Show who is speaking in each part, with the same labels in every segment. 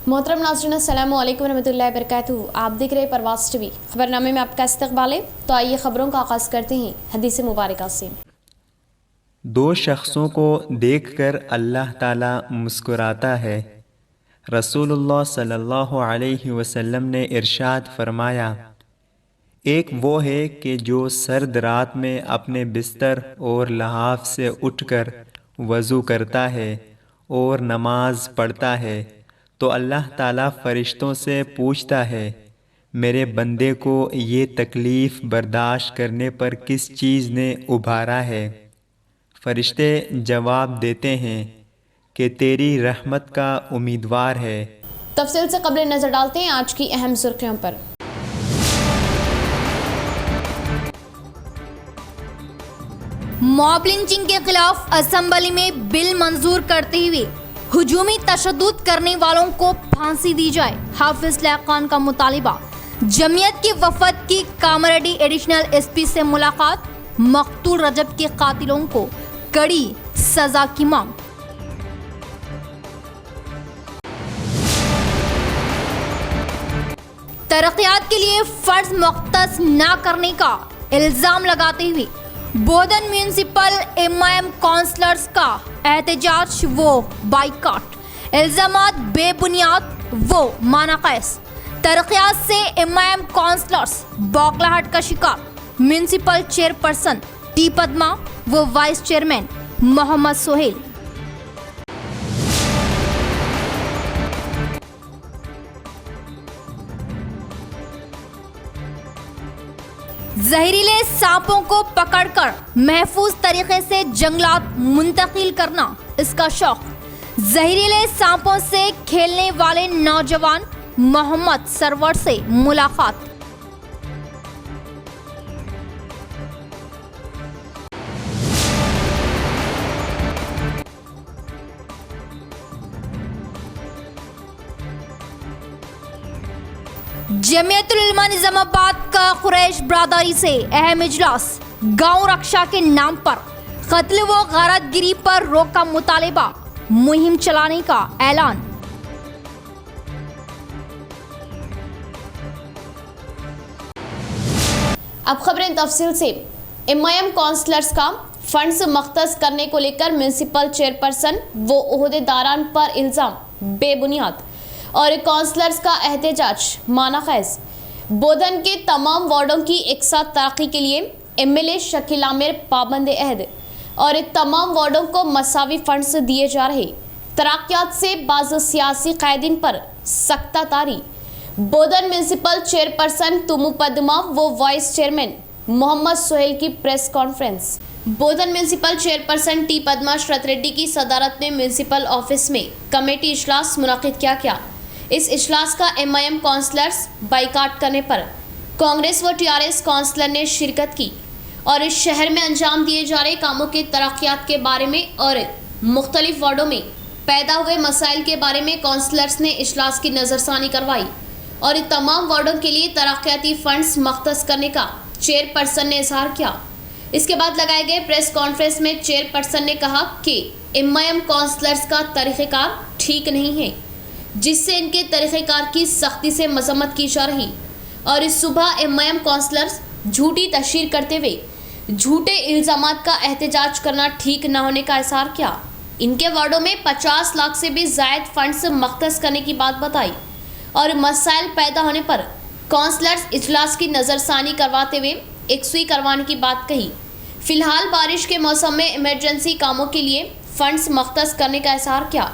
Speaker 1: मोहतरम नाज़रीन अस्सलामु अलैकुम रहमतुल्लाहि व बरकातुहू। आप देख रहे परवाज़ टीवी। खबरनामे में आपका इस्तकबाल है। तो आइए खबरों का आगाज़ करते हैं हदीस मुबारक से।
Speaker 2: दो शख्सों को देखकर अल्लाह ताला मुस्कुराता है। रसूलुल्लाह सल्लल्लाहु अलैहि वसल्लम ने इरशाद फरमाया, एक वो है कि जो सर्द रात में अपने बिस्तर और लहाफ से उठकर वज़ू करता है और नमाज पढ़ता है तो अल्लाह ताला फ़रिश्तों से पूछता है, मेरे बंदे को ये तकलीफ़ बर्दाश्त करने पर किस चीज़ ने उभारा है। फ़रिश्ते जवाब देते हैं कि तेरी रहमत का उम्मीदवार है।
Speaker 1: तफसील से कबल नज़र डालते हैं आज की अहम सुर्खियों पर।
Speaker 3: मॉब लिंचिंग के खिलाफ असेंबली में बिल मंजूर करते हुए हुजूमी तशद्दुद करने वालों को फांसी दी जाए, हाफिज लैक खान का मुतालिबा। जमीयत की वफद की कामरेड्डी एडिशनल एसपी से मुलाकात, मकतूल रजब के कातिलों को कड़ी सजा की मांग। तरक्यात के लिए फर्ज मुख्तस न करने का इल्जाम लगाते हुए बोधन म्यूनिसिपल एमआईएम काउंसलर्स का एहतजाज वो बाइकॉट, इल्जामात बेबुनियाद वो मानाकैस। तरक्यात से एमआईएम काउंसलर्स बौखलाहट का शिकार, म्यूनिसिपल चेयरपर्सन टी पद्मा व वाइस चेयरमैन मोहम्मद सोहेल। जहरीले सांपों को पकड़कर महफूज तरीके से जंगलात मुंतकिल करना इसका शौक। जहरीले सांपों से खेलने वाले नौजवान मोहम्मद सरवर से मुलाकात। जमीयतुल उलमा निजामाबाद का कुरैश बरादरी से अहम इजलास, गांव रक्षा के नाम पर कत्ल व गारतगिरी पर रोक का मुतालिबा, मुहिम चलाने का ऐलान।
Speaker 1: अब खबरें तफसील से। एमआईएम काउंसलर्स का फंड्स मख्तस करने को लेकर म्यूनिसिपल चेयरपर्सन व ओहदेदारान पर इल्जाम बेबुनियाद और काउंसलर्स का एहतजाज मानाखैज। बोधन के तमाम वार्डों की एक साथ तरक्की के लिए एमएलए शकील आमिर पाबंद अहद और तमाम वार्डों को मसावी फंड्स दिए जा रहे। तरक्यात से बाज़ सियासी कायदीन पर सख्ता तारी। बोधन म्यूनिसिपल चेयरपर्सन तुमु पद्मा व वाइस चेयरमैन मोहम्मद सोहेल की प्रेस कॉन्फ्रेंस। बोधन म्यूनिसिपल चेयरपर्सन टी पद्मा शरत रेड्डी की सदारत में म्यूनिसिपल ऑफिस में कमेटी इजलास मुनाकिद किया गया। इस इजलास का एमआईएम काउंसलर्स बाइकाट करने पर कांग्रेस व टीआरएस काउंसलर ने शिरकत की और इस शहर में अंजाम दिए जा रहे कामों के तरक्यात के बारे में और मुख्तलिफ वार्डों में पैदा हुए मसाइल के बारे में काउंसलर्स ने इजलास की नज़रसानी करवाई और तमाम वार्डों के लिए तरक्याती फंड्स मख्तस करने का चेयरपर्सन ने इजहार किया। इसके बाद लगाए गए प्रेस कॉन्फ्रेंस में चेयरपर्सन ने कहा कि एमआईएम काउंसलर्स का तरीक़ेकार ठीक नहीं है, जिससे इनके तरीक़ेकार की सख्ती से मजम्मत की जा रही और इस सुबह एमआईएम काउंसलर्स झूठी तशहीर करते हुए झूठे इल्ज़ामात का एहतजाज करना ठीक न होने का इज़हार किया। इनके वार्डों में 50 लाख से भी ज़ायद फंड्स मख्तस करने की बात बताई और मसाइल पैदा होने पर काउंसलर्स इजलास की नज़रसानी करवाते हुए एकसुई करवाने की बात कही। फिलहाल बारिश के मौसम में इमरजेंसी कामों के लिए फंड्स मख्तस करने का इज़हार किया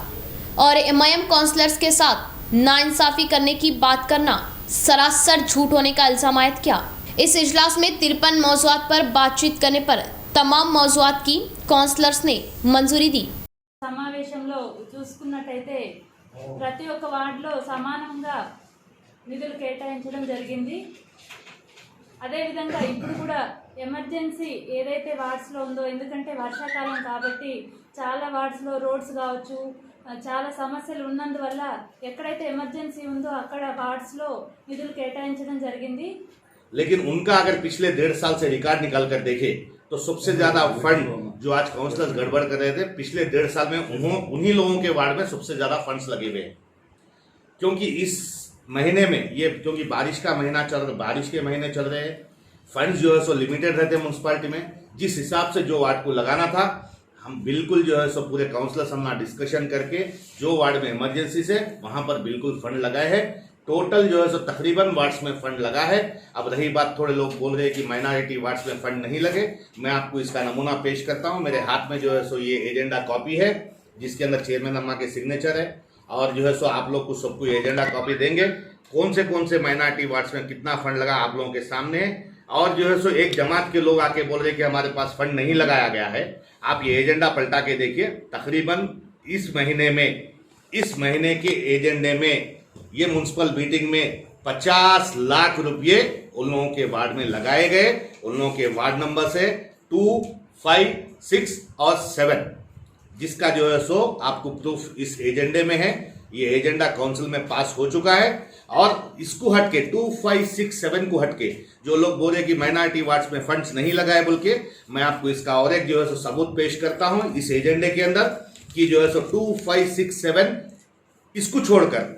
Speaker 1: और एमआईएम काउंसलर्स के साथ नाइंसाफ़ी करने की बात करना सरासर झूठ होने का इल्ज़ाम आयद किया। इस इजलास में 53 मौज़ूआत पर बातचीत करने पर तमाम मौज़ूआत की काउंसलर्स ने मंजूरी दी।
Speaker 4: సమావేశంలో చూసుకున్నట్టయితే ప్రతి ఒక్క వార్డులో సమానంగా నిధులు కేటాయించడం జరిగింది। అదేవిధంగా ఇప్పుడు కూడా ఎమర్జెన్సీ ఏదైతే వార్డ్స్లో ఉందో, ఎందుకంటే వర్షాకాలం కాబట్టి చాలా వార్డ్స్లో రోడ్స్ కావచ్చు, చాలా సమస్యలు ఉన్నందువల్ల ఎక్కడైతే ఎమర్జెన్సీ ఉందో అక్కడ వార్డ్స్లో నిధులు కేటాయించడం జరిగింది।
Speaker 5: लेकिन उनका अगर पिछले 1.5 साल से रिकॉर्ड निकाल कर देखे तो सबसे ज्यादा फंड जो आज काउंसलर्स गड़बड़ कर रहे थे पिछले 1.5 साल में उन्हीं लोगों के वार्ड में सबसे ज्यादा फंड्स लगे हुए हैं। क्योंकि इस महीने में ये क्योंकि बारिश के महीने चल रहे हैं, फंड्स जो है सो लिमिटेड रहते हैं म्यूनसिपालिटी में। जिस हिसाब से जो वार्ड को लगाना था, हम बिल्कुल जो है सो पूरे काउंसलर्स हमने डिस्कशन करके जो वार्ड में इमरजेंसी से वहां पर बिल्कुल फंड लगाए हैं। टोटल जो है सो तकरीबन वार्ड्स में फंड लगा है। अब रही बात, थोड़े लोग बोल रहे हैं कि माइनॉरिटी वार्ड्स में फंड नहीं लगे। मैं आपको इसका नमूना पेश करता हूं। मेरे हाथ में जो है सो ये एजेंडा कॉपी है जिसके अंदर चेयरमैन अम्मा के सिग्नेचर है, और जो है सो आप लोग को सबको एजेंडा कॉपी देंगे। कौन से माइनॉरिटी वार्ड्स में कितना फंड लगा आप लोगों के सामने है। और जो है सो एक जमात के लोग आके बोल रहे कि हमारे पास फंड नहीं लगाया गया है। आप ये एजेंडा पलटा के देखिए, तकरीबन इस महीने के एजेंडे में ये म्युनिसिपल मीटिंग में 50 लाख रुपये उन लोगों के वार्ड में लगाए गए। उन लोगों के वार्ड नंबर से 2, 5, 6 और 7, जिसका जो है सो आपको प्रूफ इस एजेंडे में है। ये एजेंडा काउंसिल में पास हो चुका है। और इसको हटके 2, 5, 6, 7 को हटके जो लोग बोल रहे कि माइनॉरिटी वार्ड्स में फंड्स नहीं लगाए बोल के, मैं आपको इसका और एक जो है सो सबूत पेश करता हूं इस एजेंडे के अंदर कि जो है सो 2, 5, 6, 7 इसको छोड़कर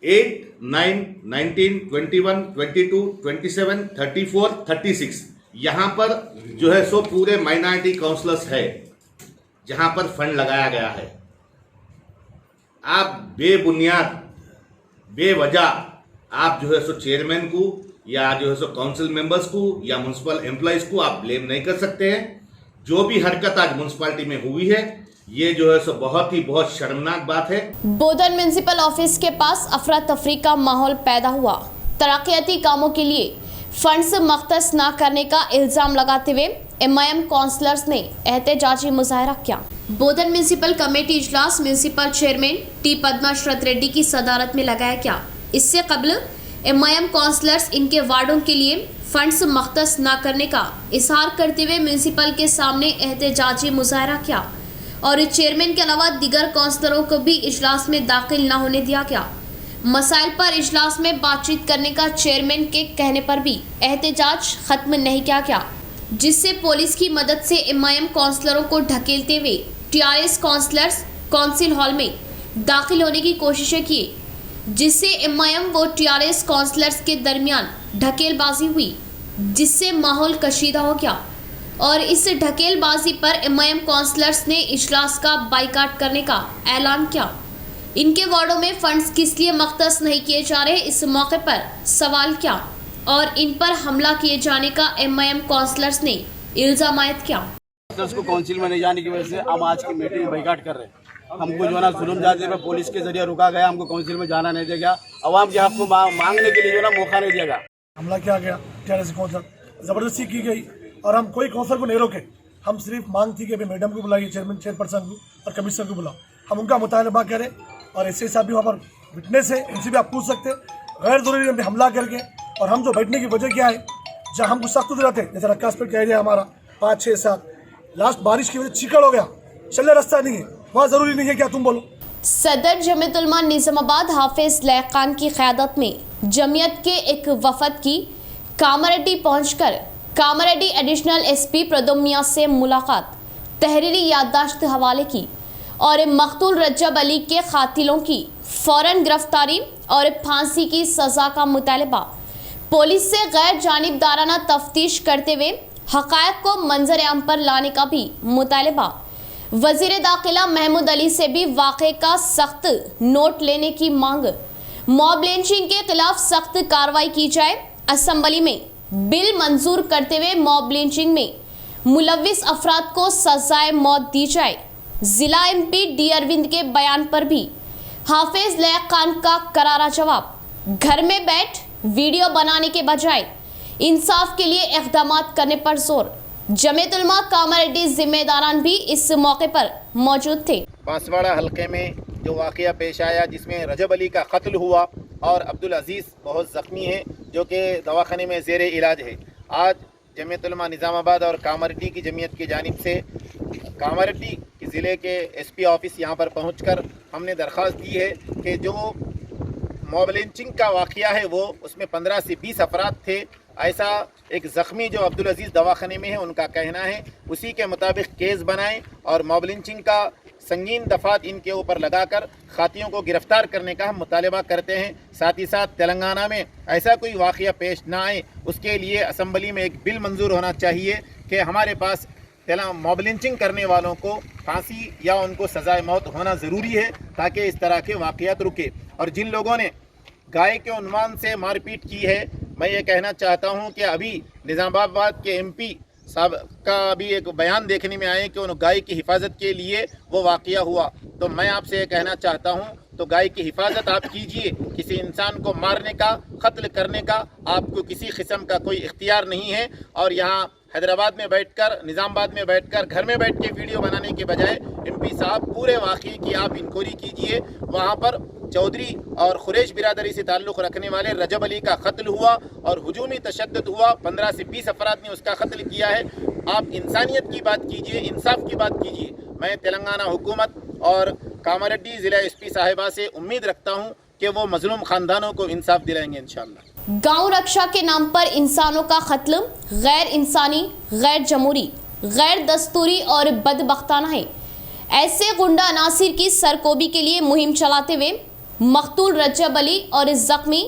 Speaker 5: 8, 9, 19, 21, 22, 27, 34, 36 यहां पर जो है सो पूरे माइनॉरिटी काउंसलर्स है जहां पर फंड लगाया गया है। आप बेबुनियाद बेवजह आप जो है सो चेयरमैन को या जो है सो काउंसिल मेंबर्स को या म्युनिसिपल एम्प्लॉइज को आप ब्लेम नहीं कर सकते हैं। जो भी हरकत आज म्युनिसिपैलिटी में हुई है, ये जो है सो बहुत शर्मनाक बात है।
Speaker 1: बोधन म्युनिसिपल ऑफिस के पास अफरा तफरी का माहौल पैदा हुआ। तरक्याती कामों के लिए फंड्स मख्तस न करने का इल्जाम लगाते हुए MIM काउंसलर्स ने एहतजाजी मुजाहरा किया। बोधन म्युनिसिपल कमेटी इजलास म्युनिसिपल चेयरमैन T पद्माश्रत रेड्डी की सदारत में लगाया गया। इससे कबल MIM काउंसलर्स इनके वार्डों के लिए फंड्स मख्तस न करने का इजहार करते हुए म्युनिसिपल के सामने एहतजाजी मुजाहरा किया और चेयरमैन के अलावा दीगर काउंसलरों को भी इजलास में दाखिल न होने दिया गया। मसाइल पर इजलास में बातचीत करने का चेयरमैन के कहने पर भी एहतजाज खत्म नहीं किया गया, जिससे पुलिस की मदद से MIM काउंसलरों को ढकेलते हुए TRS काउंसलर्स काउंसिल हॉल में दाखिल होने की कोशिशें की, जिससे MIM व TRS काउंसलर्स के दरमियान ढकेलबाजी हुई, जिससे माहौल कशीदा हो गया और इस ढकेलबाजी पर MIM काउंसलर्स ने इजलास का बाइकाट करने का ऐलान किया। इनके वार्डों में फंड्स किस लिए मख्तस नहीं किए जा रहे, इस मौके पर सवाल किया और इन पर हमला किए जाने का MIM काउंसलर्स ने इल्जाम आयद किया।
Speaker 6: को काउंसिल में नहीं जाने की वजह से हम आज की मीटिंग में बाइकाट कर रहे हैं। हमको जो है ना जुल्म जाते में पुलिस के जरिए रुका गया, हमको काउंसिल में जाना नहीं दिया गया, आवाम के हक को मांगने के लिए जो है ना मौका नहीं दिया गया।
Speaker 7: हमला किया गया, TRS काउंसलर जबरदस्ती की गई और हम कोई काउंसलर को नहीं रोके। हम सिर्फ मांग थी कि अभी मैडम को बुलाइए, चेयरपर्सन को और कमिश्नर को बुलाओ, हम उनका मुतालबा करें। और ऐसे साहब भी वहाँ पर विटनेस है, इनसे भी आप पूछ सकते हैं गैर जरूरी हमला करके। और हम जो बैठने की वजह क्या है, जहाँ हम गुस्सा खुद रहते हैं, जैसे रक्कास पर एरिया हमारा 5, 6, 7 लास्ट बारिश की वजह चिकड़ हो गया, चलने रास्ता नहीं है, वहाँ जरूरी नहीं है। क्या तुम बोलो।
Speaker 1: सदर जमीयत उलमा निजामाबाद हाफिज लैकान की क़यादत में जमीयत के एक वफद की कामारेड्डी पहुंचकर कामारेड्डी एडिशनल SP प्रदुम मियां से मुलाकात, तहरीरी याददाश्त हवाले की और मकतूल रज्जब अली के कातिलों की फौरन गिरफ्तारी और फांसी की सज़ा का मुतालबा, पुलिस से गैर जानिबदाराना तफ्तीश करते हुए हक़ायक़ को मंजर आम पर लाने का भी मुतालबा, वज़ीर दाखिला महमूद अली से भी वाक़े का सख्त नोट लेने की मांग, मॉब लिंचिंग के खिलाफ सख्त कार्रवाई की जाए, असम्बली में बिल मंजूर करते हुए मॉब लिंचिंग में मुलव्विस अफराद को सजाए मौत दी जाए। जिला MP D अरविंद के बयान पर भी हाफिज लैकान का करारा जवाब, घर में बैठ वीडियो बनाने के बजाय इंसाफ के लिए इक़दामात करने पर जोर। जमीयत उलमा कामारेड्डी जिम्मेदारान भी इस मौके पर मौजूद थे।
Speaker 8: बांसवाड़ा हल्के में जो वाक़या पेश आया जिसमें रजब अली का कत्ल हुआ और अब्दुल अजीज़ बहुत ज़ख्मी है जो कि दवाखाने में ज़ेर इलाज है। आज जमीयत उलमा निज़ामाबाद और कामारेड्डी की जमीयत की जानिब से कामारेड्डी ज़िले के SP ऑफिस यहाँ पर पहुँचकर हमने दरख्वास्त दी है कि जो मॉब लिंचिंग का वाक़या है वो उसमें 15 से 20 अफराद थे। ऐसा एक ज़ख्मी जो अब्दुल अजीज़ दवाखाने में है उनका कहना है, उसी के मुताबिक केस बनाएं और मॉब लिंचिंग का संगीन दफात इनके ऊपर लगाकर खातियों को गिरफ्तार करने का हम मुतालबा करते हैं। साथ ही साथ तेलंगाना में ऐसा कोई वाक़या पेश ना आए, उसके लिए असम्बली में एक बिल मंजूर होना चाहिए कि हमारे पास मॉब लिंचिंग करने वालों को फांसी या उनको सज़ाए मौत होना ज़रूरी है, ताकि इस तरह के वाक़यात रुके। और जिन लोगों ने गाय के उन्वान से मारपीट की है, मैं ये कहना चाहता हूँ कि अभी निज़ामाबाद के MP साहब का अभी एक बयान देखने में आए कि उन गाय की हिफाजत के लिए वो वाक़या हुआ। तो मैं आपसे ये कहना चाहता हूँ, तो गाय की हिफाजत आप कीजिए। किसी इंसान को मारने का, कत्ल करने का आपको किसी किस्म का कोई इख्तियार नहीं है। और यहाँ हैदराबाद में बैठकर, निज़ामाबाद में बैठकर, घर में बैठ के वीडियो बनाने के बजाय MP साहब पूरे वाक़ये की आप इंक्वायरी कीजिए। वहाँ पर चौधरी और खुरैश बिरादरी से ताल्लुक़ रखने वाले रजब अली का कत्ल हुआ और हुजूमी तशद्दुद हुआ, 15 से 20 अफराद ने उसका कत्ल किया है। आप इंसानियत की बात कीजिए, इंसाफ की बात कीजिए। मैं तेलंगाना हुकूमत और कामारेड्डी ज़िला SP साहिबा से उम्मीद रखता हूँ कि वो मजलूम ख़ानदानों को इंसाफ दिलाएंगे इंशाअल्लाह।
Speaker 1: गांव रक्षा के नाम पर इंसानों का कत्ल गैर इंसानी, गैर जमहूरी, गैर दस्तूरी और बदबख्ताना है। ऐसे गुंडा अनासिर की सरकोबी के लिए मुहिम चलाते हुए मकतूल रजब अली और जख्मी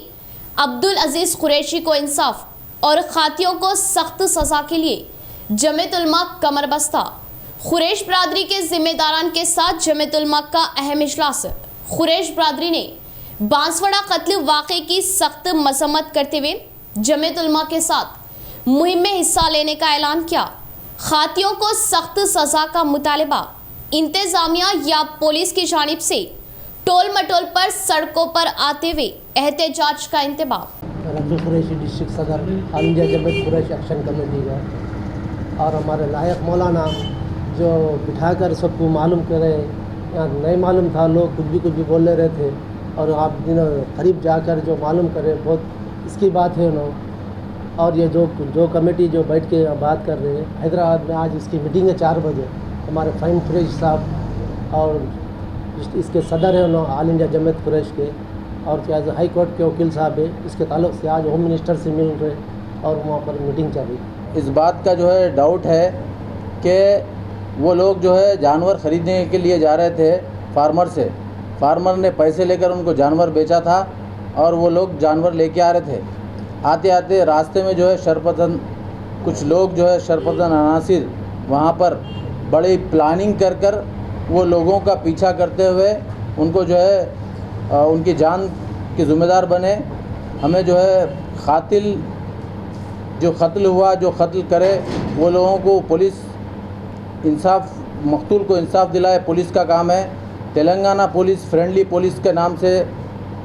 Speaker 1: अब्दुल अजीज़ कुरैशी को इंसाफ और खातियों को सख्त सज़ा के लिए जमीयत उलमा कमर बस्ता। खुरैश बरादरी के जिम्मेदारान के साथ जमीयत उलमा का अहम इजलास। खुरैश बरादरी ने बांसवाड़ा कत्ल वाक़े की सख्त मजम्मत करते हुए जमीयत उलमा के साथ मुहिम में हिस्सा लेने का ऐलान किया। खातियों को सख्त सज़ा का मुतालबा इंतज़ामिया या पुलिस की जानिब से टोल मटोल पर सड़कों पर आते हुए एहतजाज का इंतबाह।
Speaker 9: रब्बी कुरैशी डिस्ट्रिक्ट सदर all India Jamiat Quresh action committee का और हमारे लायक मौलाना जो बिठाकर सबको मालूम करे, यहाँ नहीं मालूम था, लोग कुछ भी बोल रहे थे और आप करीब जाकर जो मालूम करें, बहुत इसकी बात है ना। और ये जो कमेटी जो बैठ के बात कर रहे हैं, हैदराबाद में आज इसकी मीटिंग है 4 बजे। हमारे फ़हीम कुरैशी साहब और इसके सदर हैं ना ऑल इंडिया जमीयत कुरैश के, और क्या हाई कोर्ट के वकील साहब है, इसके ताल्लुक़ से आज होम मिनिस्टर से मिल रहे और वहाँ पर मीटिंग चल रही।
Speaker 10: इस बात का जो है डाउट है कि वो लोग जो है जानवर ख़रीदने के लिए जा रहे थे फार्मर से, फार्मर ने पैसे लेकर उनको जानवर बेचा था और वो लोग जानवर लेके आ रहे थे। आते आते रास्ते में जो है शरपतन कुछ लोग जो है शरपतन अनासिर वहाँ पर बड़ी प्लानिंग कर वो लोगों का पीछा करते हुए उनको जो है उनकी जान के ज़िम्मेदार बने। हमें जो है कातिल जो कत्ल हुआ, जो कत्ल करे, वो लोगों को पुलिस इंसाफ, मकतूल को इंसाफ दिलाए, पुलिस का काम है। तेलंगाना पुलिस फ्रेंडली पुलिस के नाम से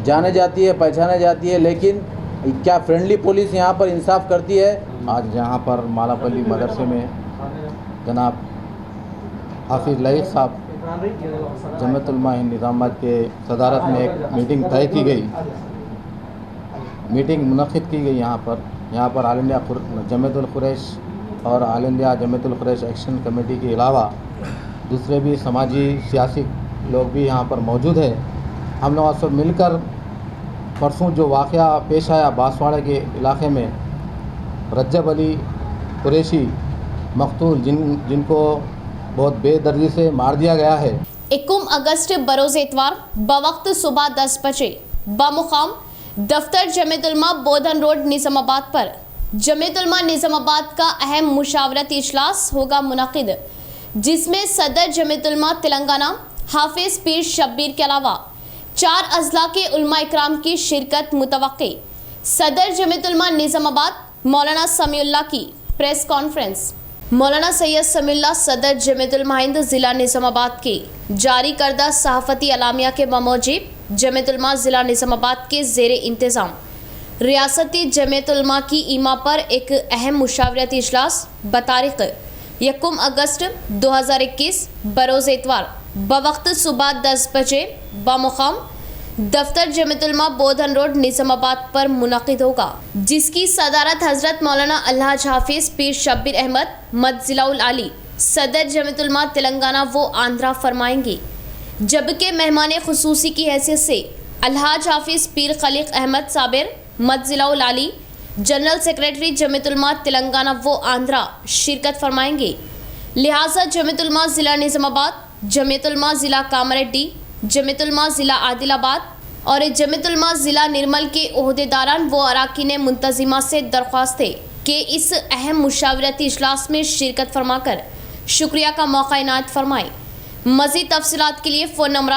Speaker 10: जाने जाती है, पहचाने जाती है, लेकिन क्या फ्रेंडली पुलिस यहाँ पर इंसाफ करती है?
Speaker 11: आज यहाँ पर मालापल्ली मदरसे में जनाब हाफिज़ लईक साहब जमीयत उलमा हिंद निज़ामाबाद के सदारत में एक मीटिंग तय की गई, मीटिंग मुनक़िद की गई यहाँ पर ऑल इंडिया जमीयत उल कुरैश और ऑल इंडिया जमीयत उल कुरैश एक्शन कमेटी के अलावा दूसरे भी समाजी सियासी लोग भी यहाँ पर मौजूद है। हम लोग सब मिलकर परसों जो वाक़या पेश आया बांसवाड़ा के इलाके में, रजब अली कुरैशी मकतूल जिनको बहुत बेदर्दी से मार दिया गया है।
Speaker 1: 21 अगस्त बरोज़ इतवार बवक्त सुबह 10 बजे बामुकाम दफ्तर जमीयत उलमा बोधन रोड निज़ामाबाद पर जमीयत उलमा निज़ामाबाद का अहम मुशावरती इजलास होगा मुनक़िद, जिसमें सदर जमीयत उलमा तेलंगाना हाफिज़ पीर शब्बीर के अलावा 4 अज़ला के उलमा इकराम की शिरकत मुतवक्की। सदर जमीयत उलमा निज़ामाबाद मौलाना समीउल्लाह की प्रेस कॉन्फ्रेंस। मौलाना सैयद समीउल्लाह सदर जमीयत उलमा हिंद ज़िला निज़ामाबाद के जारी करदा सहाफ़ती अलामिया के बमूजिब जमीयत उलमा ज़िला निज़ामाबाद के ज़ेरे इंतज़ाम रियासती जमीयत उलमा की ईमा पर एक अहम मुशावरती इजलास बतारीख़ 21 अगस्त 2021 बरोज़ इतवार बवक्त सुबह 10 बजे बामुकाम दफ्तर जमीयत उलमा बोधन रोड निज़ामाबाद पर मुनक़िद होगा, जिसकी सदारत हज़रत मौलाना अलहाज हाफिज़ पीर शब्बीर अहमद मदजिलाउल आली सदर जमीयत उलमा तेलंगाना व आंध्रा फरमाएंगे, जबकि मेहमान खुसूसी की हैसियत से अलहाज हाफिज़ पीर खलीक अहमद साबिर मदजिलाउल आली जनरल सेक्रेटरी जमीयत उलमा तेलंगाना व आंध्रा शिरकत फरमाएंगे। लिहाजा जमीयत उलमा ज़िला निज़ामाबाद जमीयतुलमा ज़िला कामरेड्डी, जमीयतुलमा ज़िला आदिलाबाद और जमीयतुलमा ज़िला निर्मल के ओहदेदारान व अराकीन मुंतज़िमा से दरख्वास्त है कि इस अहम मुशावरती इजलास में शिरकत फरमाकर शुक्रिया का मौका इनायत फरमाएँ। मज़ीद तफसीलात के लिए फ़ोन नंबर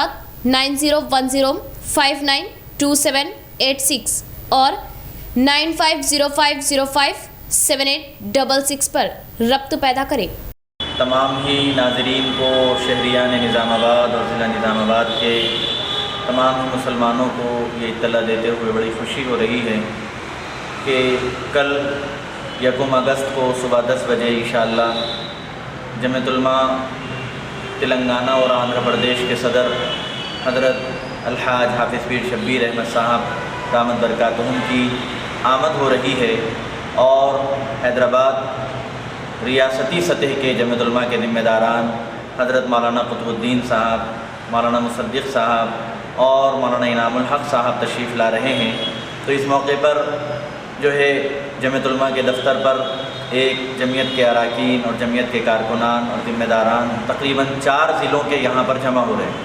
Speaker 1: 9010592786 और 9505057866 पर रब्त पैदा करें।
Speaker 12: तमाम ही नाज़रीन को, शहरियान निज़ामाबाद और ज़िला निज़ामाबाद के तमाम मुसलमानों को ये इत्तला देते हुए बड़ी खुशी हो रही है कि कल 1 अगस्त को सुबह 10 बजे इंशाअल्लाह जमीयतुलमा तेलंगाना और आंध्र प्रदेश के सदर हज़रत अलहाज हाफिज़ पीर शब्बीर अहमद साहब दामद बरकातहुम की आमद हो रही है और हैदराबाद रियासती सतह के जमीयतुलमा के ज़िम्मेदारान हज़रत मौलाना कुतुबुद्दीन साहब, मौलाना मुसद्दिक़ साहब और मौलाना इनामुल हक़ साहब तशरीफ़ ला रहे हैं। तो इस मौके पर जो है जमीयतुलमा के दफ्तर पर एक जमीयत के अराकीन और जमीयत के कारकुनान और ज़िम्मेदारान तकरीबन 4 ज़िलों के यहाँ पर जमा हो रहे हैं।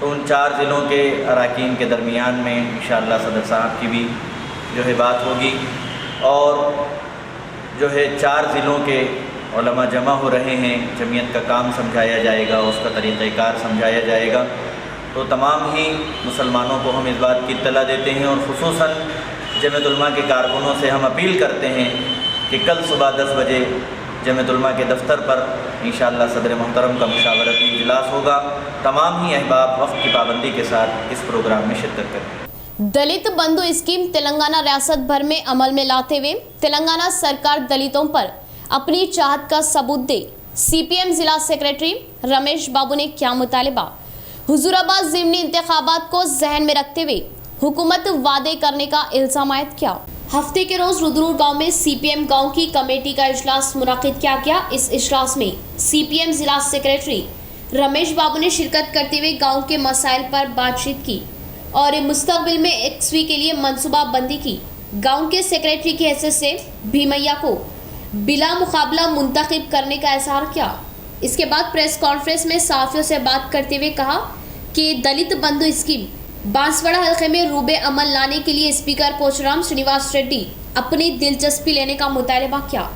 Speaker 12: तो उन 4 ज़िलों के अराकीन के दरमियान में इंशाअल्लाह सदर साहब की भी जो है बात होगी और जो है 4 ज़िलों के उलमा जमा हो रहे हैं, जमीयत का काम समझाया जाएगा, उसका तरीक़ाकार समझाया जाएगा। तो तमाम ही मुसलमानों को हम इस बात की इत्तला देते हैं और ख़ुसूसन जमीयतुलमा के कारकुनों से हम अपील करते हैं कि कल सुबह 10 बजे जमीयतुलमा के दफ्तर पर इंशाअल्लाह सदर मोहतरम का मुशावरती इजलास होगा। तमाम ही अहबाब वक्त की पाबंदी के साथ इस प्रोग्राम में शिरकत करें।
Speaker 1: दलित बंधु स्कीम तेलंगाना रियासत भर में अमल में लाते हुए तेलंगाना सरकार दलितों पर अपनी चाहत का सबूत दे। CPM जिला सेक्रेटरी रमेश बाबू ने क्या मुतालिबा। हुजूराबाद ज़िमनी इंतखाबात को जहन में रखते हुए हुकूमत वादे करने का इल्ज़ाम आयद किया। हफ्ते के रोज रुद्रूर गांव में CPM गांव की कमेटी का इजलास मुनाकिद किया गया। इस इजलास में CPM जिला सेक्रेटरी रमेश बाबू ने शिरकत करते हुए गांव के मसाइल पर बातचीत की और मुस्तकबिल में XV के लिए मनसूबा बंदी की। गांव के सेक्रेटरी की हैसियत से भीमैया को बिला मुकाबला मुंतखब करने का इजहार किया। इसके बाद प्रेस कॉन्फ्रेंस में सहाफ़ियों से बात करते हुए कहा कि दलित बंधु स्कीम बांसवाड़ा हल्के में रूबे अमल लाने के लिए स्पीकर पोचराम श्रीनिवास रेड्डी अपनी दिलचस्पी लेने का मुतालबा किया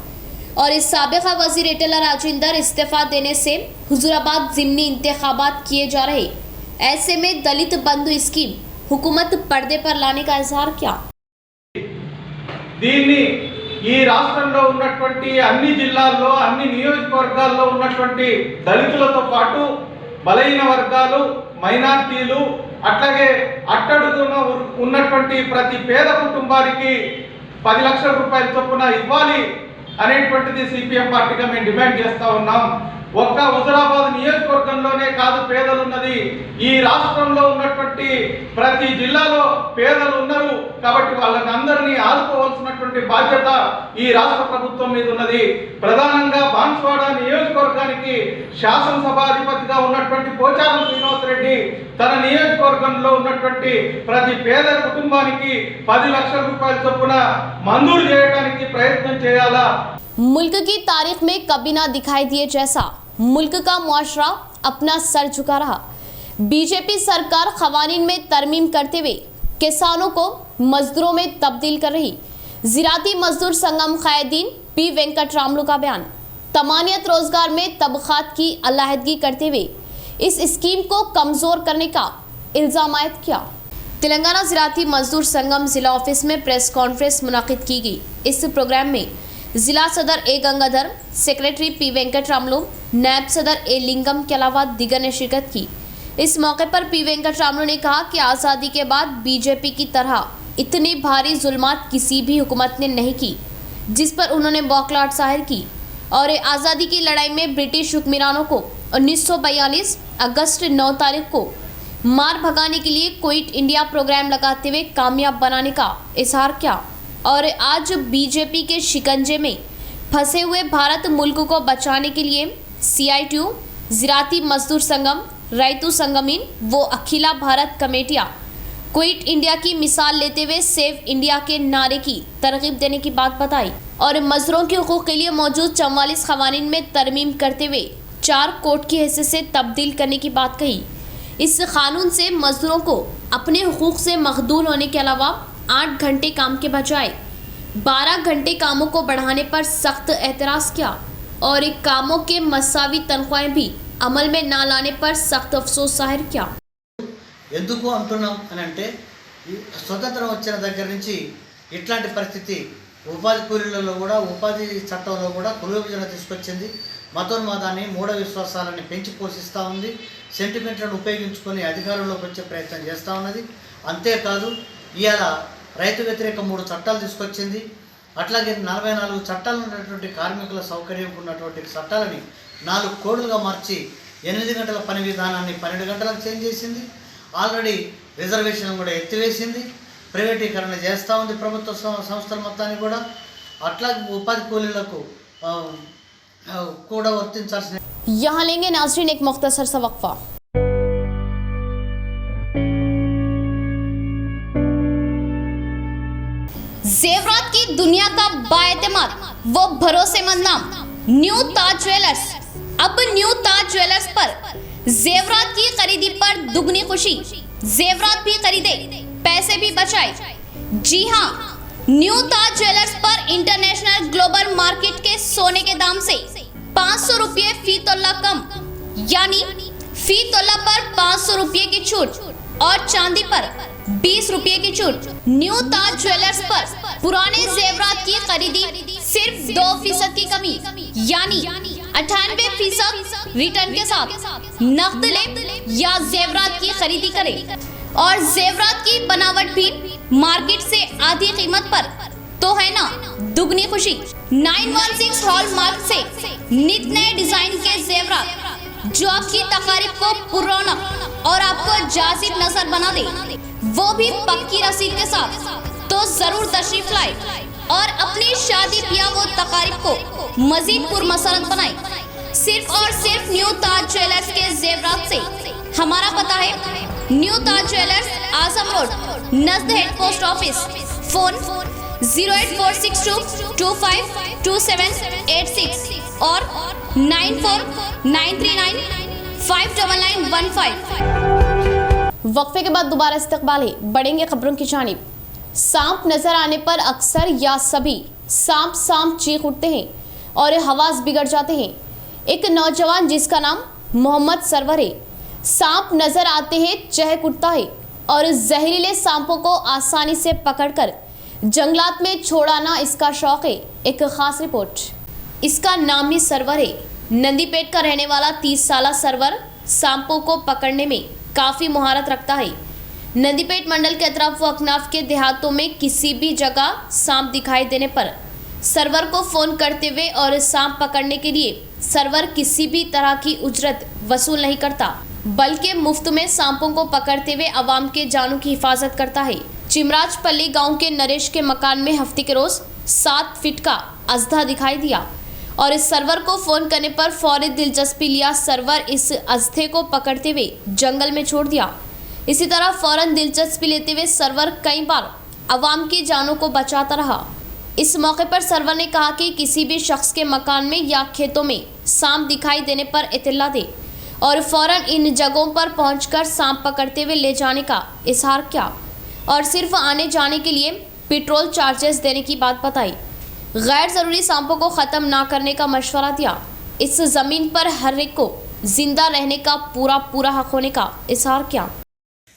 Speaker 1: और इस साबिका वजीर एटेला राजेंद्र इस्तीफा देने से हुजूराबाद ज़िमनी इंतखाबात किए जा रहे, ऐसे में दलित बंधु स्कीम हुकूमत पर्दे पर लाने का इजहार किया।
Speaker 13: దీన్ని ఈ రాష్ట్రంలో ఉన్నటువంటి అన్ని జిల్లాల్లో అన్ని నియోజకవర్గాల్లో ఉన్నటువంటి దళితులతో పాటు బలహీన వర్గాలు, మైనారిటీలు, అట్లాగే అట్టడుగున ఉన్నటువంటి ప్రతి పేద కుటుంబానికి 10 లక్షల రూపాయల చొప్పున ఇవ్వాలి అనేటువంటిది CPM పార్టీగా మేము డిమాండ్ చేస్తా ఉన్నాం. ఒక్క హుజూరాబాద్ నియోజకవర్గంలోనే కాదు పేదలు ఉన్నది, ఈ రాష్ట్రంలో ఉన్నటువంటి ప్రతి జిల్లాలో పేదలు ఉన్నారు. కాబట్టి వాళ్ళని అందరినీ ఆదుకోవాల్సినటువంటి బాధ్యత ఈ రాష్ట్ర ప్రభుత్వం మీద ఉన్నది. ప్రధానంగా బాన్స్వాడ నియోజకవర్గానికి శాసనసభాధిపతిగా ఉన్నటువంటి పోచారం శ్రీనివాస్ రెడ్డి తన నియోజకవర్గంలో ఉన్నటువంటి ప్రతి పేద కుటుంబానికి 10 లక్షల రూపాయల చొప్పున మంజూరు చేయడానికి ప్రయత్నం చేయాలా.
Speaker 1: मुल्क की तारीख में कभी ना दिखाई दिए जैसा मुल्क का मुआशरा अपना सर झुका रहा। बीजेपी सरकार खवानीन में तरमीम करते हुए किसानों को मजदूरों में तब्दील कर रही। ज़राती मजदूर संगम कायदीन P वेंकटरामलू का बयान। तमानियत रोजगार में तबक़ात की अलाहदगी करते हुए इस स्कीम को कमज़ोर करने का इल्ज़ाम आयद किया। तेलंगाना ज़राती मजदूर संगम ज़िला ऑफिस में प्रेस कॉन्फ्रेंस मुनाकिद की गई। इस प्रोग्राम में जिला सदर A गंगाधर, सेक्रेटरी P वेंकटरामलू, नायब सदर A लिंगम के अलावा दिगर ने शिरकत की। इस मौके पर P वेंकटरामलू ने कहा कि आज़ादी के बाद बीजेपी की तरह इतनी भारी जुल्मात किसी भी हुकूमत ने नहीं की जिस पर उन्होंने बौखलाहट जाहिर की और आज़ादी की लड़ाई में ब्रिटिश हुक्मरानों को 1942 अगस्त 9 तारीख को मार भगाने के लिए क्विट इंडिया प्रोग्राम लगाते हुए कामयाब बनाने का इजहार किया और आज बीजेपी के शिकंजे में फंसे हुए भारत मुल्क को बचाने के लिए CITU, ज़राती मजदूर संगम, रैतु संगमीन वो अखिला भारत कमेटियाँ क्विट इंडिया की मिसाल लेते हुए सेव इंडिया के नारे की तरगीब देने की बात बताई और मजदूरों के हुकूक के लिए मौजूद 44 क़वानीन में तरमीम करते हुए 4 कोर्ट की हैसियत से तब्दील करने की बात कही। इस कानून से मजदूरों को अपने हुकूक से मखदूल होने के अलावा 8 घंटे काम के बजाय 12 घंटे कामों को बढ़ाने पर सख्त एतराज़ किया और कामों के मसावी तनख्वाहें भी अमल में ना लाने पर सख्त अफसोस जाहिर किया।
Speaker 14: ఎందుకు అంటున్నాం అని అంటే ఈ స్వతంత్రం వచ్చిన దగ్గర నుంచి ఇట్లాంటి పరిస్థితి ఉపాధి కూలీలలో కూడా ఉపాధి చట్టంలో కూడా కుల విభజన తీసుకొచ్చింది. మతోన్మాదాన్ని మూఢ విశ్వాసాలని పెంచి పోషిస్తూ ఉంది. సెంటిమెంట్లను ఉపయోగించుకొని అధికారంలోకి వచ్చే ప్రయత్నం చేస్తూ ఉన్నది. అంతేకాదు ఇవాళ రైతు వ్యతిరేక 3 చట్టాలు తీసుకొచ్చింది. అట్లాగే 44 చట్టాలు ఉన్నటువంటి కార్మికుల సౌకర్యం ఉన్నటువంటి చట్టాలని 4 కోడ్లుగా మార్చి 8 గంటల పని విధానాన్ని 12 గంటలకు చేంజ్ చేసింది. ఆల్రెడీ రిజర్వేషన్ కూడా ఎత్తివేసింది. ప్రైవేటీకరణ చేస్తూ ఉంది ప్రభుత్వ సంస్థల మొత్తాన్ని కూడా. అట్లా ఉపాధి కూలీలకు కూడా వర్తించాల్సిన।
Speaker 1: यहाँ लेंगे नाज़रीन एक मुख्तसर सा वक्फा। जेवरात की दुनिया का बाएतमाद वो भरोसेमंद नाम न्यू ताज ज्वेलर्स। अब न्यू ताज ज्वेलर्स पर जेवरात की खरीदी पर दुगनी खुशी। जेवरात भी खरीदे, पैसे भी बचाए। जी हाँ, न्यू ताज ज्वेलर्स पर इंटरनेशनल ग्लोबल मार्केट के सोने के दाम से 500 रुपये फी तोला कम, यानी फी तोला पर 500 रुपये की छूट और चांदी पर 20 रुपये की छूट। न्यू ताज ज्वेलर्स पर पुराने जेवरात की खरीदी सिर्फ 2% की कमी, यानी 98% रिटर्न के साथ नकद ले या जेवरात की खरीदी करें और जेवरात की बनावट भी मार्केट से आधी कीमत पर, तो है ना दुगनी खुशी। 916 हॉलमार्क से नित नए डिजाइन के जेवरात जो आपकी तकारीफ को पुरौनक और आपको जाजिब नजर बना दे, वो भी पक्की रसीद के साथ। तो जरूर तशरीफ लाए और अपनी शादी ब्याह व तकारीफ को मजीद पुरमसरत बनाए सिर्फ और सिर्फ न्यू ताज ज्वेलर्स के जेवरात से। हमारा पता है new Taj jewellers, Azam road, नजद हेड पोस्ट ऑफिस। फोन 08462252786 और 9493959915। वक्फे के बाद दोबारा इस्तकबाल है, बढ़ेंगे खबरों की जानिब। सांप नजर आने पर अक्सर या सभी सांप सांप चीख उठते हैं और हवास बिगड़ जाते हैं। एक नौजवान जिसका नाम मोहम्मद सरवर है, सांप नजर आते हैं चहक उठता है और जहरीले सांपों को आसानी से पकड़कर जंगलात में छोड़ाना इसका शौक है। एक खास रिपोर्ट। इसका नाम ही सरवर है। नंदीपेट का रहने वाला 30 साल सरवर सांपों को पकड़ने में काफ़ी महारत रखता है। नंदीपेट मंडल के अतराफ व अकनाफ के देहातों में किसी भी जगह सांप दिखाई देने पर सरवर को फ़ोन करते हुए और सांप पकड़ने के लिए सरवर किसी भी तरह की उजरत वसूल नहीं करता, बल्कि मुफ्त में सांपों को पकड़ते हुए आवाम के जानों की हिफाजत करता है। चिमराजपल्ली गांव के नरेश के मकान में हफ्ते के रोज 7 फीट का अजदा दिखाई दिया और इस सरवर को फ़ोन करने पर फौरी दिलचस्पी लिया सरवर इस अजथे को पकड़ते हुए जंगल में छोड़ दिया। इसी तरह फौरन दिलचस्पी लेते हुए सरवर कई बार आवाम की जानों को बचाता रहा। इस मौके पर सरवर ने कहा कि किसी भी शख्स के मकान में या खेतों में सांप दिखाई देने पर इत्तला दे और फौरन इन जगहों पर पहुंचकर सांप पकड़ते हुए ले जाने का इजहार किया और सिर्फ आने जाने के लिए पेट्रोल चार्जेस देने की बात बताई। गैर ज़रूरी सांपों को ख़त्म ना करने का मशवरा दिया। इस ज़मीन पर हर एक को जिंदा रहने का पूरा हक होने का इजहार किया।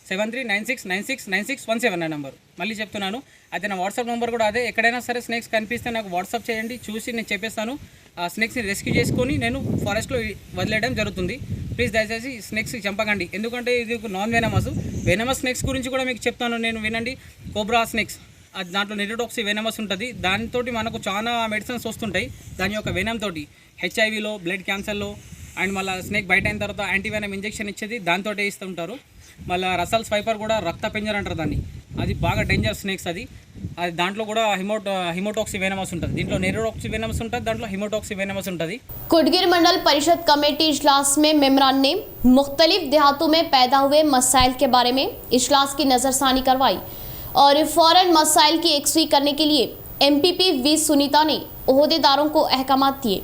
Speaker 15: 7396969617 నా నంబర్ మళ్ళీ చెప్తున్నాను. అయితే నా వాట్సాప్ నెంబర్ కూడా అదే. ఎక్కడైనా సరే స్నేక్స్ కనిపిస్తే నాకు వాట్సాప్ చేయండి, చూసి నేను చెప్పేస్తాను. ఆ స్నేక్స్ని రెస్క్యూ చేసుకొని నేను ఫారెస్ట్లో వదిలేయడం జరుగుతుంది. ప్లీజ్ దయచేసి స్నేక్స్కి చంపకండి, ఎందుకంటే ఇది నాన్ వెనమస్. వెనమస్ స్నేక్స్ గురించి కూడా మీకు చెప్తాను నేను, వినండి. కోబ్రా స్నేక్స్, అది దాంట్లో నెరిటోక్సి వెనమస్ ఉంటుంది. దానితో మనకు చాలా మెడిసిన్స్ వస్తుంటాయి. దాని యొక్క వెనం తోటి హెచ్ఐవిలో, బ్లడ్ క్యాన్సర్లో అండ్ మళ్ళీ స్నేక్ బయట అయిన తర్వాత యాంటీవెనమ్ ఇంజెక్షన్ ఇచ్చేది దాంతో ఇస్తుంటారు. మళ్ళీ రసల్స్ వైపర్ కూడా రక్త పింజర్ అంటారు దాన్ని, అది బాగా డేంజర్ స్నేక్స్. అది దాంట్లో కూడా హిమోటాక్సి వెనమస్ ఉంటుంది. దీంట్లో नेरोटॉक्सी वेनमस ఉంటుంది, దాంట్లో హిమోటాక్సి వెనమస్ ఉంటుంది.
Speaker 1: कुटगिर मंडल परिषद कमेटी इजलास में मेम्बरान ने मुख्तलिफ देहातों में पैदा हुए मसाइल के बारे में इजलास की नज़रसानी करवाई और फ़ौरन मसाइल की एकसुई करने के लिए MPP वी सुनीता ने ओहदेदारों को अहकामात दिए।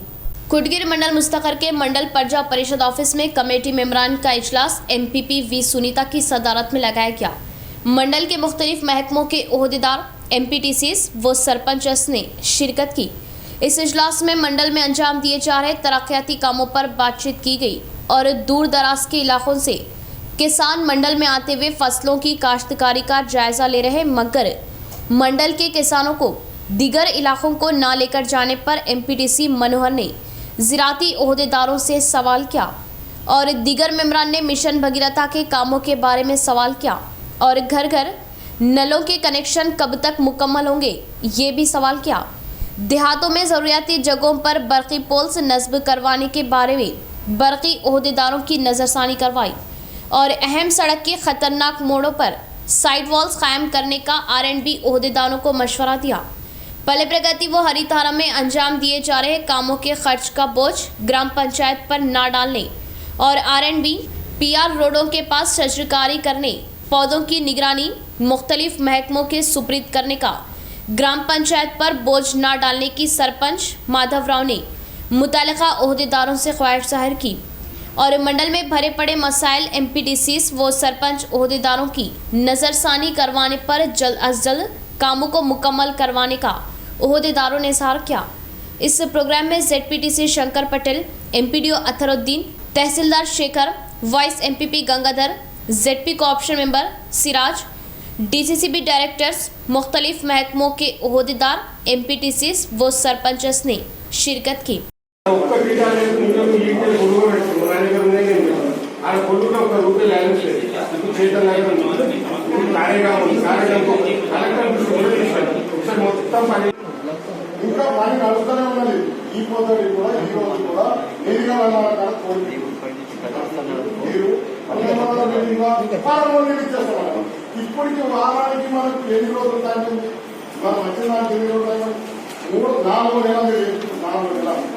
Speaker 1: खुटगिर मंडल मुस्तखर के मंडल प्रजा परिषद ऑफिस में कमेटी मेंबरान का इजलास एमपीपी वी सुनीता की सदारत में लगाया गया। मंडल के मुख्तलिफ महकमों के ओहदेदार, एमपीटीसीज व सरपंच ने शिरकत की। इस इजलास में मंडल में अंजाम दिए जा रहे तरक्याती कामों पर बातचीत की गई और दूर दराज के इलाकों से किसान मंडल में आते हुए फसलों की काश्तकारी का जायजा ले रहे, मगर मंडल के किसानों को दीगर इलाकों को ना लेकर जाने पर एमपीटीसी मनोहर ने ज़राती ओहदेदारों से सवाल किया और दीगर मेंबरान ने मिशन भगीरथा के कामों के बारे में सवाल किया और घर घर नलों के कनेक्शन कब तक मुकम्मल होंगे, ये भी सवाल किया। देहातों में ज़रूरियाती जगहों पर बरक़ी पोल्स नस्ब करवाने के बारे में बरक़ी ओहदेदारों की नज़रसानी करवाई और अहम सड़क के ख़तरनाक मोड़ों पर साइड वॉल्स कायम करने का R&B ओहदेदारों को मशवरा दिया। पहले प्रगति व हरितारा में अंजाम दिए जा रहे कामों के खर्च का बोझ ग्राम पंचायत पर ना डालने और R&B PR रोडों के पास शजरकारी करने, पौधों की निगरानी मुख्तलिफ महकमों के सुप्रीद करने का ग्राम पंचायत पर बोझ ना डालने की सरपंच माधव राव ने मुतल्लिका ओहदेदारों से ख्वाहिश जाहिर की और मंडल में भरे पड़े मसाइल एमपीटीसीज व सरपंच ओहदेदारों की नज़रसानी करवाने पर जल्द अज जल्द कामों को मुकम्मल करवाने का ओहदेदारों ने इज़हार किया। इस प्रोग्राम में ZPTC Shankar Patel, MPDO Ataruddin, tehsildar Shekhar, vice MPP Gangadhar, ZP co-option member Siraj, DCCB directors, मुख्तलिफ महकमों के ओहदेदार, MPTCs व सरपंचस ने शिरकत की।
Speaker 16: ఇంకా పని నడుస్తూనే ఉన్నది. ఈ పోతలు కూడా ఈ రోజు కూడా ఎదిగా వెళ్ళాలన్న కోరిక మీరు ఇచ్చేస్తున్నారు. ఇప్పటికి వారానికి మనకు ఎన్ని రోజులు టైం ఉంది? మనం వచ్చిన దానికి ఎన్ని రోజులు టైం? 4 నెలలు. 4 నెలలు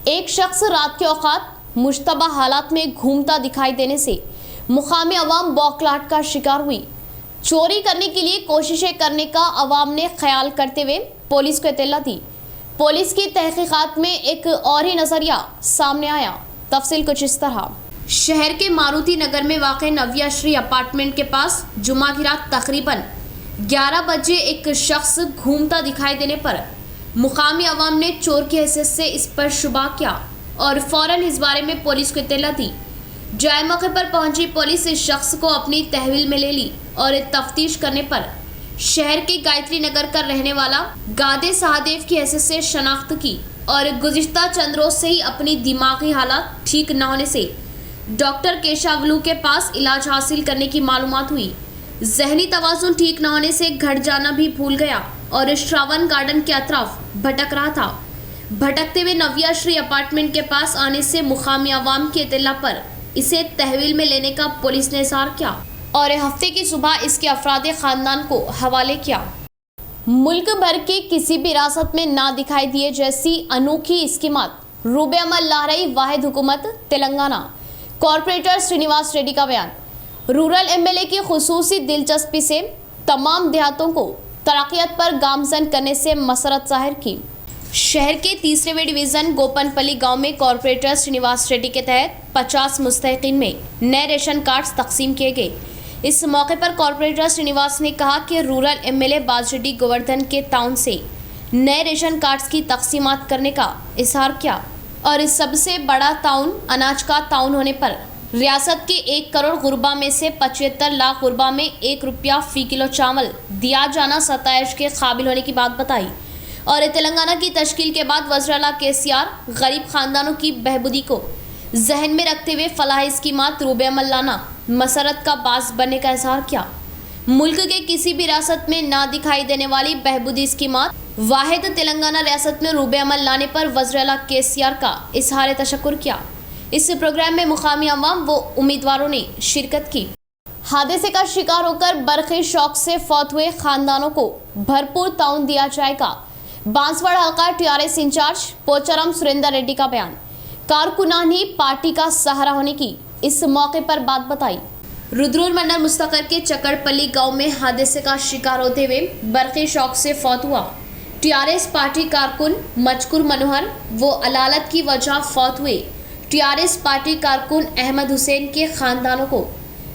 Speaker 1: एक शख्स रात के औकात मुश्तबा हालात में घूमता दिखाई देने से मुकामी अवाम बौखलाहट का शिकार हुई। चोरी करने के लिए कोशिशें करने का अवाम ने ख्याल करते हुए पुलिस को इत्तला दी। पुलिस की तहकीकात में एक और ही नजरिया सामने आया। तफसील कुछ इस तरह। शहर के मारुति नगर में वाक़ नव्या श्री अपार्टमेंट के पास जुमा की रात तकरीबन 11 बजे एक शख्स घूमता दिखाई देने पर मुकामी अवाम ने चोर की हैसियत से इस पर शुबा किया और फौरन इस बारे में पुलिस को इत्तला दी। जाए मौके पर पहुंची पुलिस इस शख्स को अपनी तहवील में ले ली और तफ्तीश करने पर शहर के गायत्री नगर का रहने वाला गादे सहदेव की हैसियत से शनाख्त की और गुज़िश्ता चंद रोज से ही अपनी दिमागी हालत ठीक न होने से डॉक्टर केशावलू के पास इलाज हासिल करने की मालूमात हुई। जहनी तवाज़ुन ठीक न होने से घर जाना भी भूल गया और श्रावण गार्डन के अतराफ भटक रहा था। भटकते हुए नव्या श्री अपार्टमेंट के पास आने से मुकामी अवाम की इत्तला पर इसे तहवील में लेने का पुलिस ने इज़हार किया और हफ्ते की सुबह इसके अफराद खानदान को हवाले किया। मुल्क भर के किसी भी रियासत में ना दिखाई दिए जैसी अनोखी स्कीमात रूबे अमल ला रही वाहिद हुकूमत तेलंगाना। कॉरपोरेटर श्रीनिवास रेड्डी का बयान। रूरल MLA की खुसूसी दिलचस्पी से तमाम देहातों को तरक्यात पर गामजन करने से मसरत जाहिर की। शहर के 3वे डिवीज़न गोपनपल्ली गांव में कॉरपोरेटर श्रीनिवास रेड्डी के तहत 50 मुस्तहिकीन में नए रेशन कार्ड्स तकसीम किए गए। इस मौके पर कॉरपोरेटर श्रीनिवास ने कहा कि रूरल MLA बाजरेड्डी गोवर्धन के ताउन से नए रेशन कार्ड्स की तकसीमात करने का इजहार किया और इस सबसे बड़ा ताउन अनाज का ताउन होने पर रियासत के 1 करोड़ गुरबा में से 75 लाख गुरबा में 1 रुपया फ़ी किलो चावल दिया जाना सताइश के काबिल होने की बात बताई और तेलंगाना की तश्कील के बाद वज़ीर-ए-आला KCR गरीब ख़ानदानों की बहबूदी को जहन में रखते हुए फलाही स्कीमात रूबे अमल लाना मसरत का बास बनने का इजहार किया। मुल्क के किसी भी रियासत में ना दिखाई देने वाली बहबूदी स्कीमात वाहिद तेलंगाना रियासत में रूबे अमल लाने पर वज़ीर-ए-आला KCR का इजहार तशक्कुर किया। इस प्रोग्राम में मुकामी अवाम व उम्मीदवारों ने शिरकत की। हादसे का शिकार होकर बरक़ी शौक से फौत हुए खानदानों को भरपूर ताउन दिया जाएगा। बांसवाड़ा हल्का टीआरएस इंचार्ज पोचाराम सुरेंद्र रेड्डी का बयान। कारकुनान ही पार्टी का सहारा होने की इस मौके पर बात बताई। रुद्रपुर मंडल मुस्तकर के चकड़पल्ली गांव में हादसे का शिकार होते हुए बरक़ी शौक से फौत हुआ टीआरएस पार्टी कारकुन मजकुर मनोहर वो अलालत की वजह फौत हुए टीआरएस पार्टी कारकुन अहमद हुसैन के खानदानों को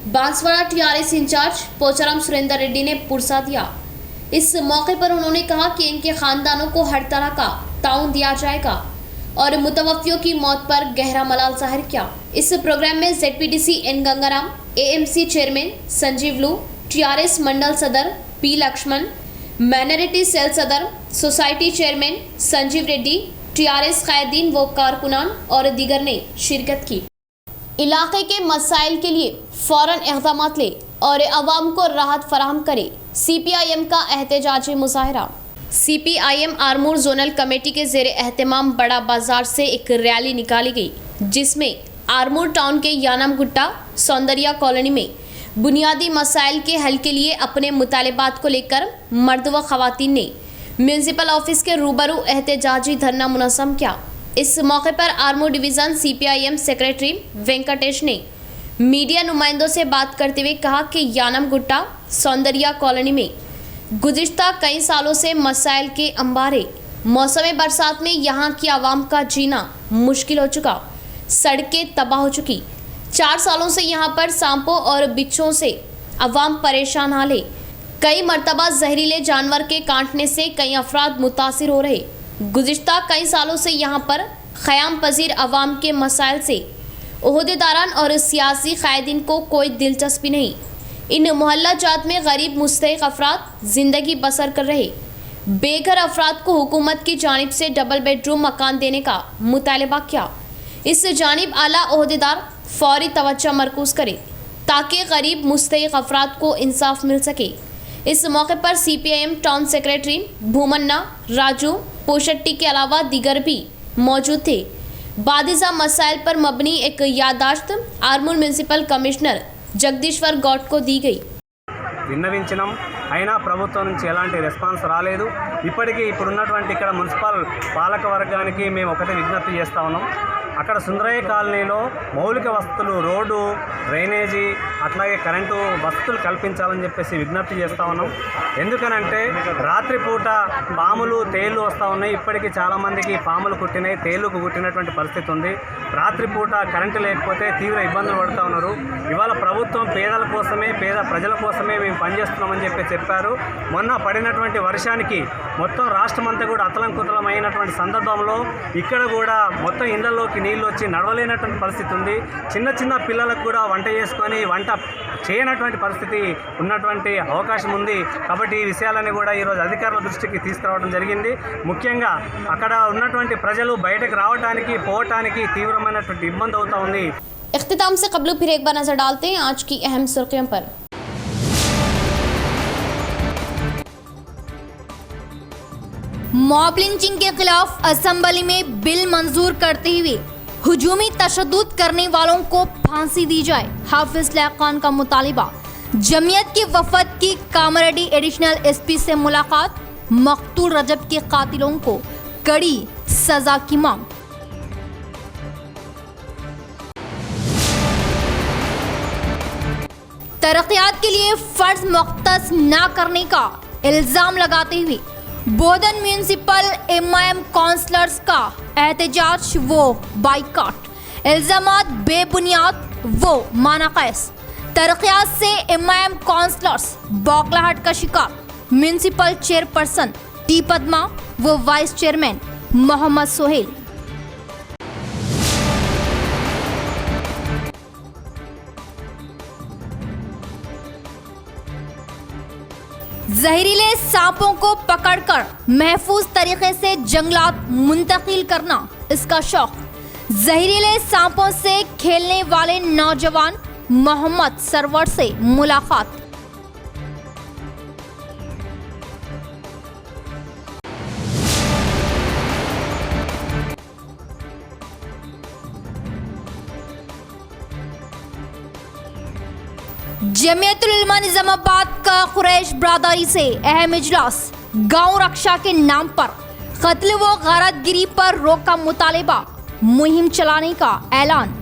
Speaker 1: बांसवाड़ा टीआरएस इंचार्ज पोचाराम सुरेंद्र रेड्डी ने पुरसा दिया। इस मौके पर उन्होंने कहा कि इनके खानदानों को हर तरह का ताउन दिया जाएगा और मुतवफ़ियों की मौत पर गहरा मलाल जाहिर किया। इस प्रोग्राम में ZPDC N Gangaram, AMC chairman Sanjeev लू, टीआरएस मंडल सदर P लक्ष्मण, माइनॉरिटी सेल सदर society chairman Sanjeev Reddy, TRS कायदीन व कारकुनान और दीगर ने शिरकत की। इलाके के मसाइल के लिए फौरन इक़दाम ले और अवाम को राहत फराहम करे। CPIM का एहतजाजी मुजाहरा। CPIM आरमूर जोनल कमेटी के ज़ेरे एहतमाम बड़ा बाजार से एक रैली निकाली गई, जिसमें आरमूर टाउन के यानम गुट्टा सौंदर्या कॉलोनी में बुनियादी मसाइल के हल के लिए अपने मुतालिबात को लेकर मर्द व ख़वातीन ने म्यूनसिपल ऑफिस के रूबरू एहतजाजी धरना मुनज़्ज़म किया। इस मौके पर Armoor division CPIM secretary Venkatesh ने मीडिया नुमाइंदों से बात करते हुए कहा कि यानम गुट्टा सौंदर्या कॉलोनी में गुज़िश्ता कई सालों से मसाइल के अंबारे। मौसम बरसात में यहाँ की आवाम का जीना मुश्किल हो चुका, सड़कें तबाह हो चुकी। 4 सालों से यहाँ पर सांपों और बिच्छों से अवाम परेशान हाल है। कई मरतबा जहरीले जानवर के काटने से कई अफराद मुतासिर हो रहे। गुज़िश्ता कई सालों से यहाँ पर क़याम पजीर अवाम के मसाइल से ओहदेदारान और सियासी कायदीन को कोई दिलचस्पी नहीं। इन मोहल्ला जात में गरीब मुस्तहिक़ अफराद ज़िंदगी बसर कर रहे। बेघर अफराद को हुकूमत की जानिब से डबल बेडरूम मकान देने का मुतालबा किया। इस जानिब आला ओहदेदार फौरी तवज्जो मरकूज़ करे ताकि गरीब मुस्तहिक़ अफराद को इंसाफ मिल सके। इस मौके पर CPIM town secretary Bhumanna, Raju, पोशट्टी के अलावा दीगर भी मौजूद थे। बादिजा मसाइल पर मबनी एक यादाश्त आरमूर म्यूनसिपल कमिश्नर జగదీశ్వర్ గౌడ్కు दी गई।
Speaker 17: విన్నవించినాం, అయినా ప్రభుత్వం నుంచి ఎలాంటి రెస్పాన్స్ రాలేదు। ఇప్పటికీ ఇప్పుడున్నటువంటి ఇక్కడ మున్సిపల్ పాలక వర్గానికి మేము ఒకటే విజ్ఞప్తి చేస్తూ ఉన్నాం, అక్కడ సుందరయ్య కాలనీలో మౌలిక వసతులు, రోడ్డు, డ్రైనేజీ, అట్లాగే కరెంటు వసతులు కల్పించాలని చెప్పేసి విజ్ఞప్తి చేస్తూ ఉన్నాం। ఎందుకనంటే రాత్రిపూట పాములు, తేళ్లు వస్తూ ఉన్నాయి। ఇప్పటికీ చాలామందికి పాములు కుట్టినాయి, తేళ్లకు కుట్టినటువంటి పరిస్థితి ఉంది। రాత్రిపూట కరెంటు లేకపోతే తీవ్ర ఇబ్బందులు పడుతూ ఉన్నారు। ఇవాళ ప్రభుత్వం పేదల కోసమే, పేద ప్రజల కోసమే మేము పనిచేస్తున్నామని చెప్పారు। మొన్న పడినటువంటి వర్షానికి మొత్తం రాష్ట్రమంతా కూడా అతలంకుతలమైనటువంటి సందర్భంలో ఇక్కడ కూడా మొత్తం ఇళ్లలోకి నీళ్ళు వచ్చి నడవలేనటువంటి పరిస్థితి ఉంది। చిన్న చిన్న పిల్లలకు కూడా వంట చేసుకొని వంట చేయనటువంటి పరిస్థితి ఉన్నటువంటి అవకాశం ఉంది। కాబట్టి ఈ విషయాలని కూడా ఈరోజు అధికారుల దృష్టికి తీసుకురావడం జరిగింది। ముఖ్యంగా అక్కడ ఉన్నటువంటి ప్రజలు బయటకు రావడానికి, పోవటానికి తీవ్రమైనటువంటి ఇబ్బంది అవుతా ఉంది।
Speaker 1: इख्तिताम से कबल फिर एक बार नजर डालते हैं आज की अहम सुर्खियों पर।
Speaker 3: मॉब लिंचिंग के खिलाफ असेंबली में बिल मंजूर करते हुए हुजूमी तशद्दुद करने वालों को फांसी दी जाए, हाफिज लैक खान का मुतालिबा। जमीयत की वफद की कामरेड्डी एडिशनल SP से मुलाकात, मकतूल रजब के कातिलों को कड़ी सजा की मांग। तरक्यात के लिए फर्ज मुख्तस न करने का इल्जाम लगाते हुए बोधन म्यूनसिपल MIM काउंसलर्स का एहतजाज वो बाइकाट, इल्जामात बेबुनियाद वो मानाकैस। तरक्यात से MIM काउंसलर्स बौखलाहट का शिकार, म्यूनसिपल चेयरपर्सन T पद्मा वो वाइस चेयरमैन मोहम्मद सोहेल। जहरीले सांपों को पकड़कर महफूज तरीके से जंगलात मुंतकिल करना इसका शौक। जहरीले सांपों से खेलने वाले नौजवान मोहम्मद सरवर से मुलाकात। जमीयतुल उलमा निजामाबाद का कुरैश ब्रादरी से अहम इजलास, गांव रक्षा के नाम पर कत्ल व गारतगिरी पर रोक का मुतालिबा, मुहिम चलाने का ऐलान।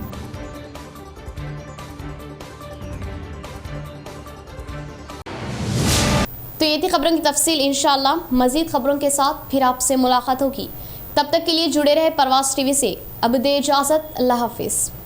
Speaker 1: तो ये थी खबरों की तफसील। इंशाअल्लाह मजीद खबरों के साथ फिर आपसे मुलाकात होगी। तब तक के लिए जुड़े रहे परवास टीवी से। अब दे इजाज़त, अल्लाह हाफिज़।